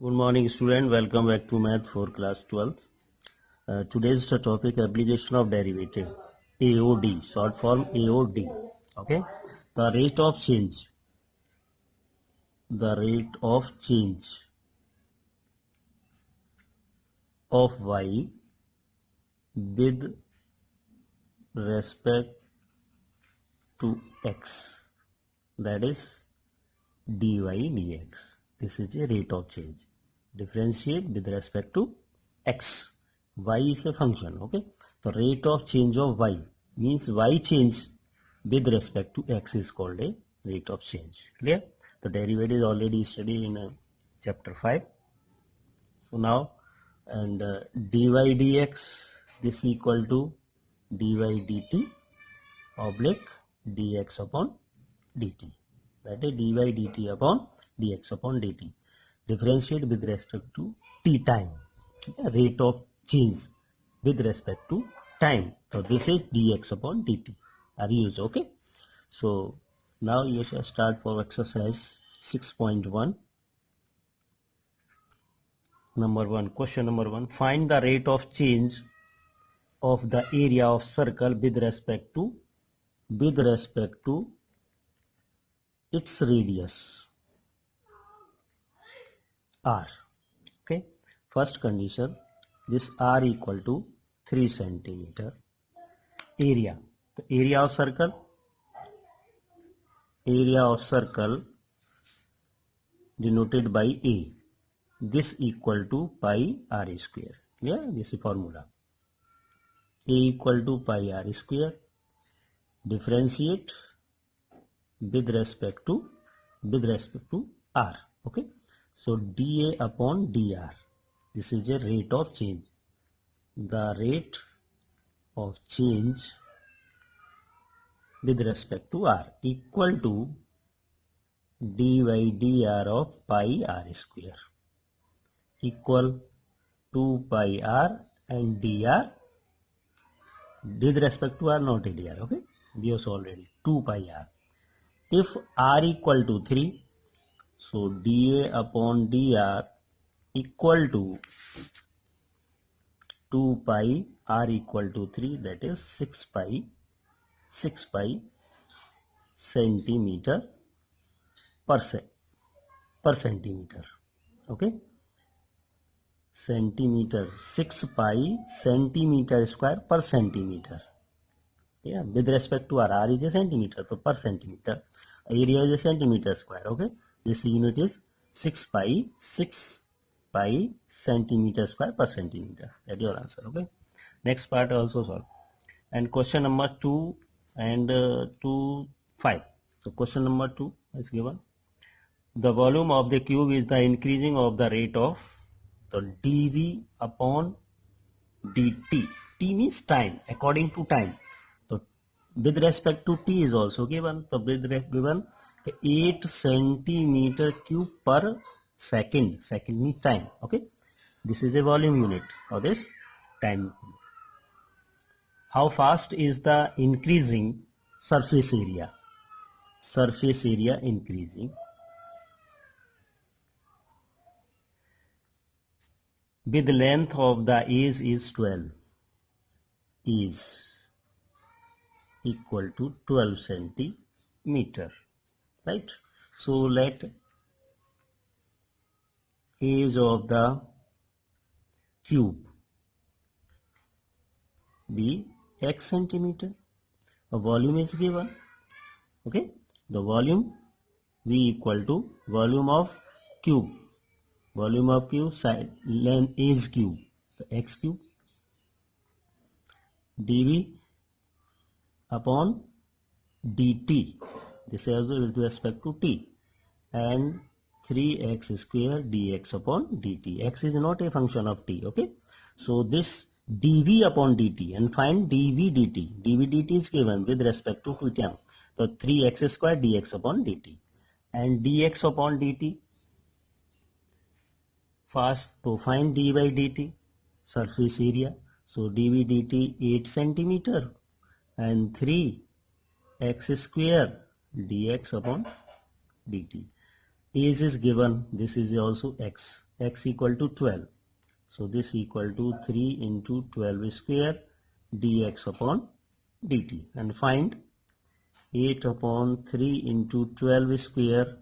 Good morning student, welcome back to math for class 12th. Today's the topic application of derivative, AOD, short form AOD. Okay, the rate of change of y with respect to x, that is dy dx. This is a rate of change. Differentiate with respect to x. Y is a function. Okay, the rate of change of y means y change with respect to x is called a rate of change. Clear? The derivative is already studied in chapter 5. So now, and dy dx, this equal to dy dt oblique dx upon dt. That is dy dt upon dx upon dt. Differentiate with respect to t time. Rate of change with respect to time. So this is dx upon dt. Are you used? Okay. So now you shall start for exercise 6.1. Question number 1. Find the rate of change of the area of circle with respect to its radius r. Okay, first condition, this r equal to 3 centimeter. Area, the area of circle denoted by a, this equal to pi r square. Yeah, this is formula. A equal to pi r square. Differentiate with respect to r. Okay, so dA upon dr, this is a rate of change. The rate of change with respect to r equal to dy dr of pi r square, equal 2 pi r and dr with respect to r, not dr. Okay, this already 2 pi r. If r equal to 3, so dA upon dr equal to 2 pi r equal to 3, that is 6 pi centimeter per centimeter. Okay, centimeter, 6 pi centimeter square per centimeter. Yeah, with respect to r is a centimeter, so per centimeter. Area is a centimeter square. Okay, this unit is 6 pi centimeter square per centimeter. That is your answer. Okay, next part also solve. And question number 2 and 2, 5. So question number 2 is given. The volume of the cube is the increasing of the rate of the dV upon dt. T means time, according to time. So with respect to t is also given. So given 8 centimeter cube per second. Second means time. Okay, this is a volume unit of this time. How fast is the increasing surface area? Surface area increasing with length of the edge is 12, is equal to 12 centimeter, right? So let edge of the cube be x centimeter. A volume is given. Okay, the volume V equal to volume of cube side length is cube, the x cube, dV upon dt, this is also with respect to t, and 3x square dx upon dt. X is not a function of t. Okay, so this dv upon dt, and find dv dt is given with respect to time. So 3x square dx upon dt, and dx upon dt. First to find dy dt, surface area. So dv dt 8 centimeter and 3 x square dx upon dt. age is given, this is also x equal to 12. So this equal to 3 into 12 square dx upon dt, and find 8 upon 3 into 12 square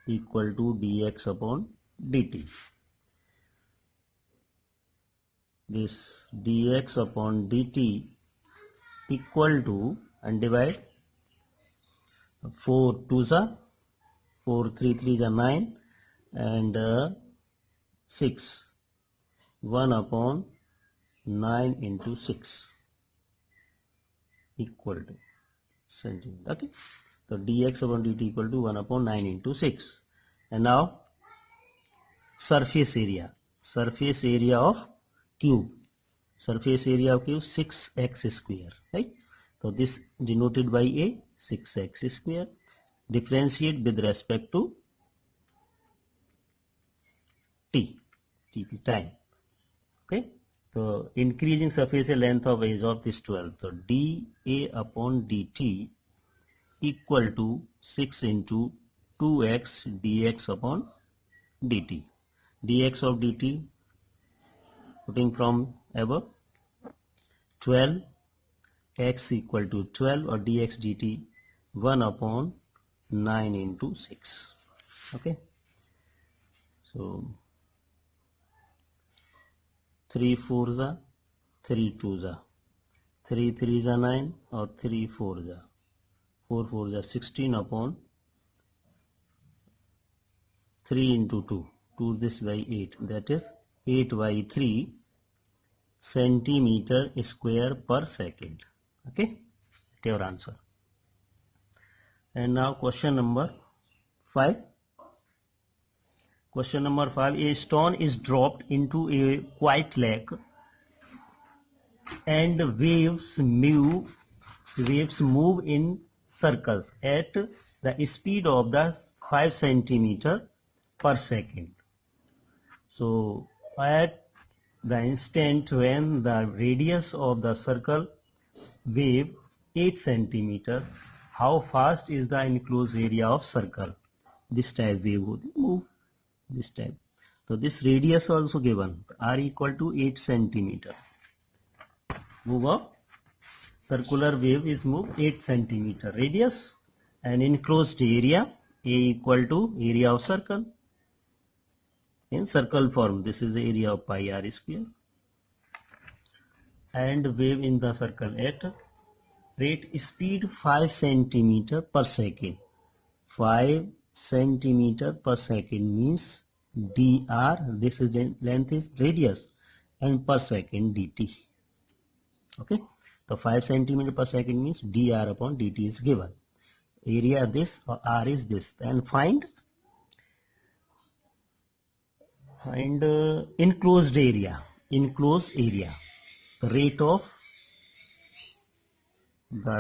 equal to dx upon dt. This dx upon dt equal to, and divide 4 2s are 4, 3 3s are 9, and 6, 1 upon 9 into 6 equal to centimeter. Okay, so dx upon dt equal to 1 upon 9 into 6. And now surface area of cube, 6x square, right? So this denoted by a 6x square. Differentiate with respect to time. Okay, so increasing surface length of edge of this 12. So dA upon dt equal to 6 into 2x dx upon dt. Dx of dt, putting from above, 12 x equal to 12, or dx dt 1 upon 9 into 6. Okay, so 3 4s are 3 2s are 3 3s are 9, or 3 4s are 4 4s are 16 upon 3 into 2, 2 this by 8, that is 8 by 3 centimeter square per second. Okay, your answer. And now question number 5. Question number 5. A stone is dropped into a quiet lake and waves move in circles at the speed of the 5 centimeter per second. So at the instant when the radius of the circle wave 8 centimeter, how fast is the enclosed area of circle? This type wave would move this type. So this radius also given, r equal to 8 centimeter. Move up, circular wave is moved 8 centimeter radius, and enclosed area A equal to area of circle. In circle form, this is the area of pi r square, and wave in the circle at rate speed 5 centimeter per second. 5 centimeter per second means dr, this is length is radius, and per second dt. Okay, so 5 centimeter per second means dr upon dt is given. Area this, or r is this, and find enclosed area, the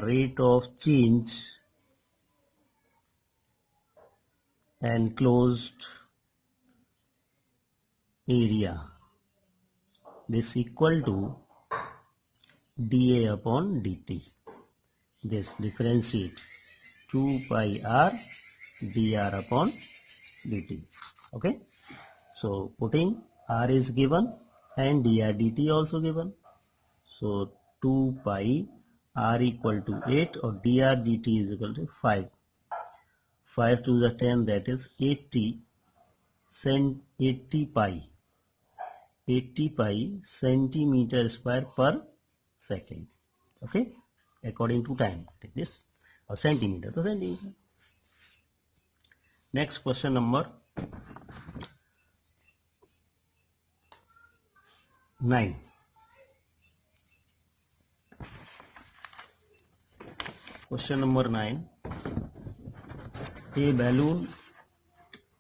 rate of change enclosed area, this equal to dA upon dt. This differentiate 2 pi r dr upon dt. Okay, so putting r is given and dr dt also given. So 2 pi r equal to 8, or dr dt is equal to 5. 5 to the 10, that is 80 pi centimeter square per second. Okay, according to time, take this, or centimeter to centimeter. Next question number 9. Question number 9. A balloon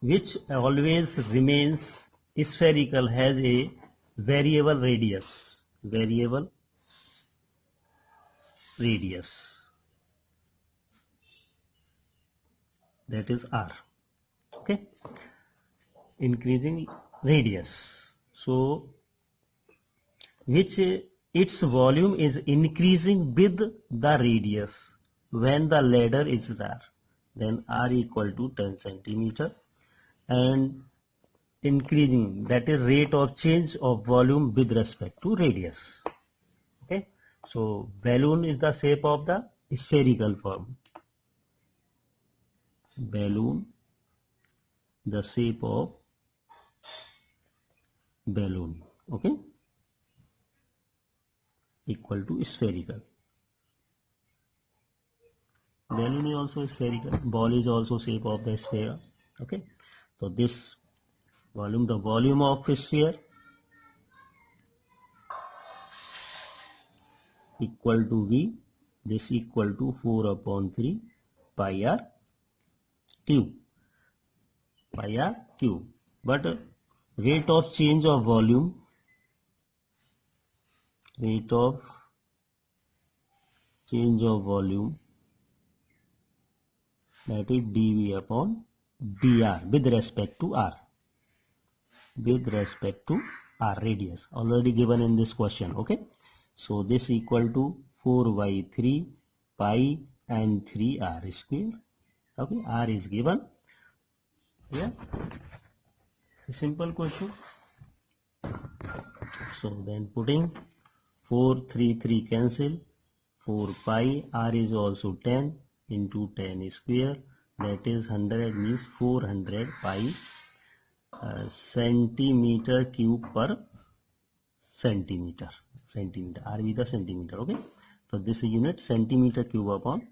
which always remains spherical has a variable radius, that is r. Okay, increasing radius, so which its volume is increasing with the radius when the ladder is there. then r equal to 10 centimeter, and increasing, that is rate of change of volume with respect to radius. Okay, so balloon is the shape of the spherical form. Balloon, the shape of balloon, okay, equal to spherical. Balloon is also spherical. Ball is also shape of the sphere. Okay, so this volume, the volume of sphere equal to V. This equal to 4 upon 3 pi r cube. Pi r cube. But rate of change of volume, rate of change of volume, that is dV upon dr with respect to r. With respect to r, radius, already given in this question. Okay, so this equal to 4 by 3 pi and 3 r square. Okay, r is given. Yeah, a simple question. So then putting 4, 3, 3 cancel, 4 pi, r is also 10 into 10 square, that is 100, means 400 pi centimeter cube per centimeter. R with the centimeter. Okay, so this is unit centimeter cube upon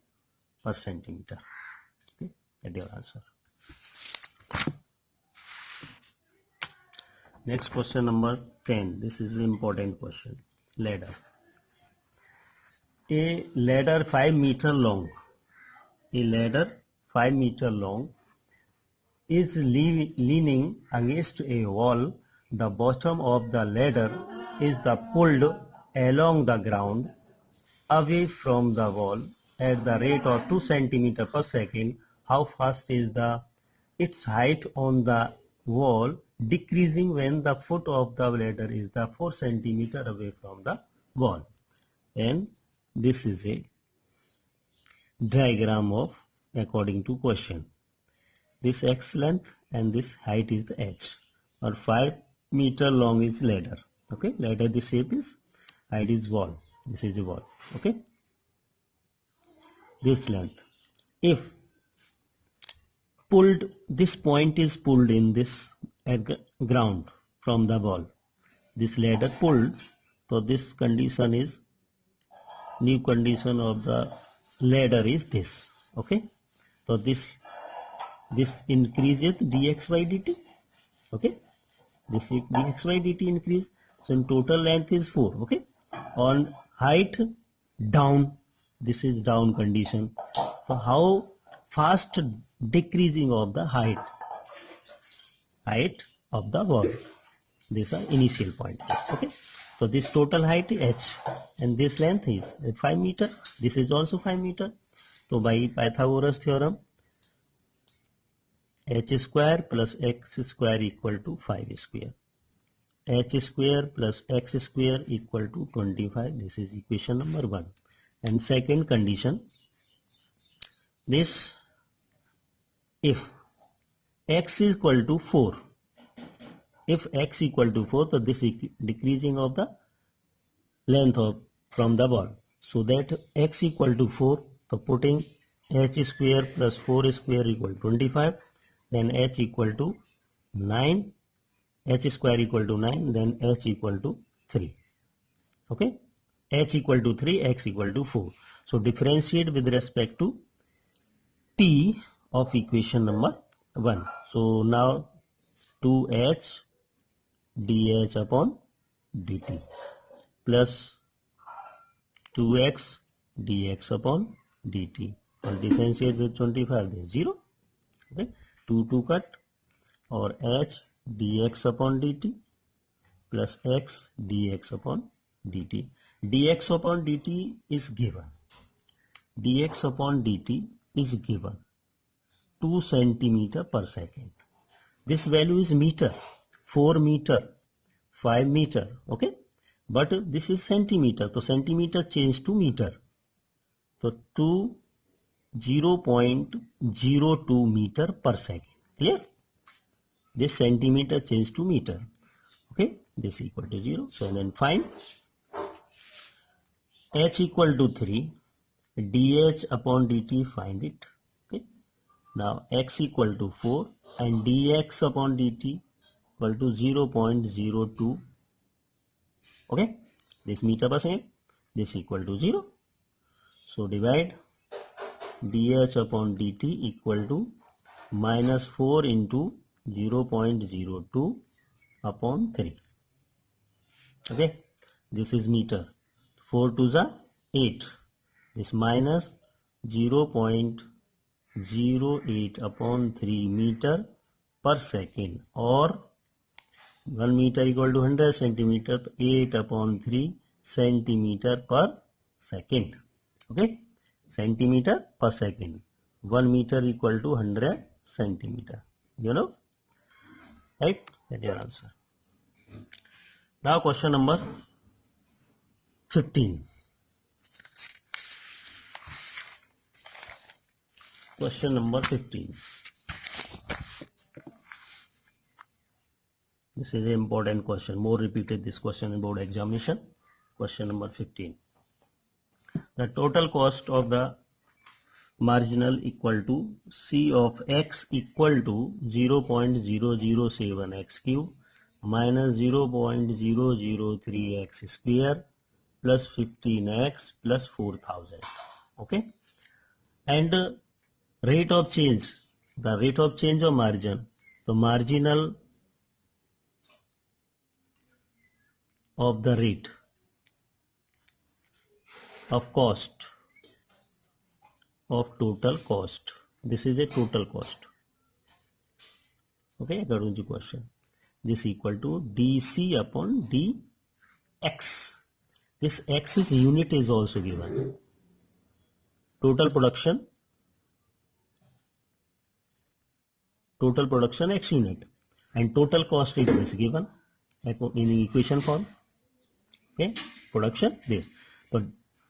per centimeter. Okay, that is your answer. Next question number 10. This is an important question. Ladder. A ladder 5 meter long. A ladder 5 meter long is leaning against a wall. The bottom of the ladder is pulled along the ground away from the wall at the rate of 2 centimeter per second. How fast is its height on the wall decreasing when the foot of the ladder is 4 centimeter away from the wall? And this is a diagram of according to question. This x length and this height is the h, or 5 meter long is ladder. Okay, ladder, the shape is, height is wall, this is the wall. Okay, this length, if pulled, this point is pulled in this ground from the wall, this ladder pulled, so this condition is, new condition of the ladder is this. Okay, so this increases dx by dt. Okay, this dx by dt increase, so in total length is 4. Okay, on height down, this is down condition. So how fast decreasing of the height of the wall, these are initial point. Okay, so this total height is h and this length is 5 meter, this is also 5 meter. So by Pythagoras theorem, h square plus x square equal to 5 square. H square plus x square equal to 25. This is equation number 1. And second condition, this, if x is equal to 4, if x equal to 4, so this decreasing of the length of from the wall. So that x equal to 4, so putting h square plus 4 square equal to 25, then h equal to 9, h square equal to 9, then h equal to 3. Okay, h equal to 3, x equal to 4. So differentiate with respect to t of equation number 1. So now 2h dh upon dt plus 2x dx upon dt. And differentiate with 25, this is 0. Okay, 2 cut, or h dx upon dt plus x dx upon dt. Dx upon dt is given. Dx upon dt is given 2 centimeter per second. This value is meter, 4 meter, 5 meter. Okay, but this is centimeter, so centimeter changed to meter. So 2 0.02 meter per second. Clear? This centimeter changed to meter. Okay, this equal to 0. So then find h equal to 3, dh upon dt, find it. Okay, now x equal to 4 and dx upon dt equal to 0.02. Okay, this meter per second, this equal to 0. So divide dh upon dt equal to minus 4 into 0.02 upon 3. Okay, this is meter. 4 to the 8. This minus 0.08 upon 3 meter per second, or 1 meter equal to 100 centimeter, 8 upon 3 centimeter per second. Okay, centimeter per second. 1 meter equal to 100 centimeter. You know, right? That's your answer. Now question number 15. Question number 15. This is an important question. More repeated this question in board examination. Question number 15. The total cost of the marginal equal to C of x equal to 0.007 x cube minus 0.003 x square plus 15x plus 4000. Okay, and rate of change, the rate of change of margin, the marginal of the rate of cost of total cost. This is a total cost. Okay, according to question, this equal to dc upon dx. This x is unit is also given. Total production x unit, and total cost is given in equation form. Okay, production this. So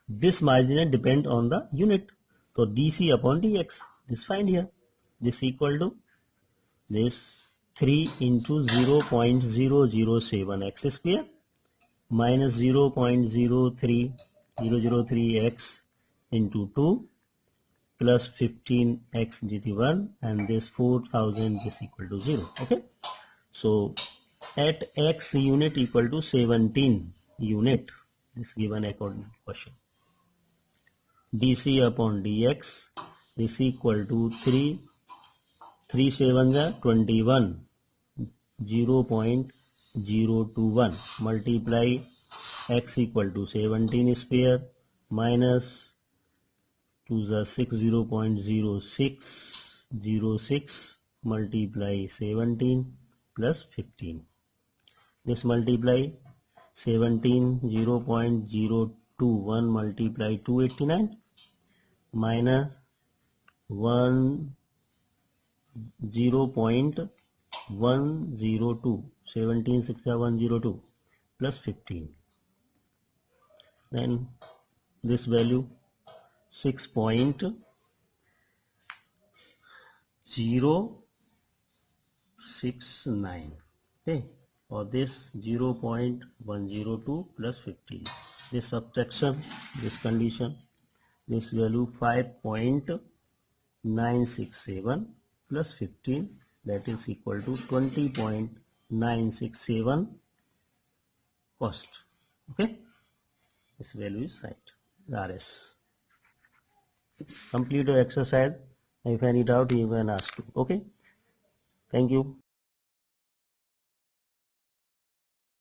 this margin depend on the unit. So dc upon dx, this find here. This equal to this 3 into 0.007 x square minus 0.03003 x into 2 plus 15x dt1, and this 4000 is equal to 0. Okay, so at x unit equal to 17 unit, this given according to question. dc upon dx, this equal to 3 7 21, 0.021 multiply x equal to 17 square minus 2 the 6, 0.0606 multiply 17 plus 15. This multiply 17, 0.021 multiply 289 minus 0.102, 17 6 102 plus 15. Then this value 6.069. Okay, or this 0.102 plus 15. This subtraction, this condition, this value 5.967 plus 15, that is equal to 20.967 cost. Okay, this value is right, RS. Complete your exercise. If any doubt, you can ask me. Okay, thank you.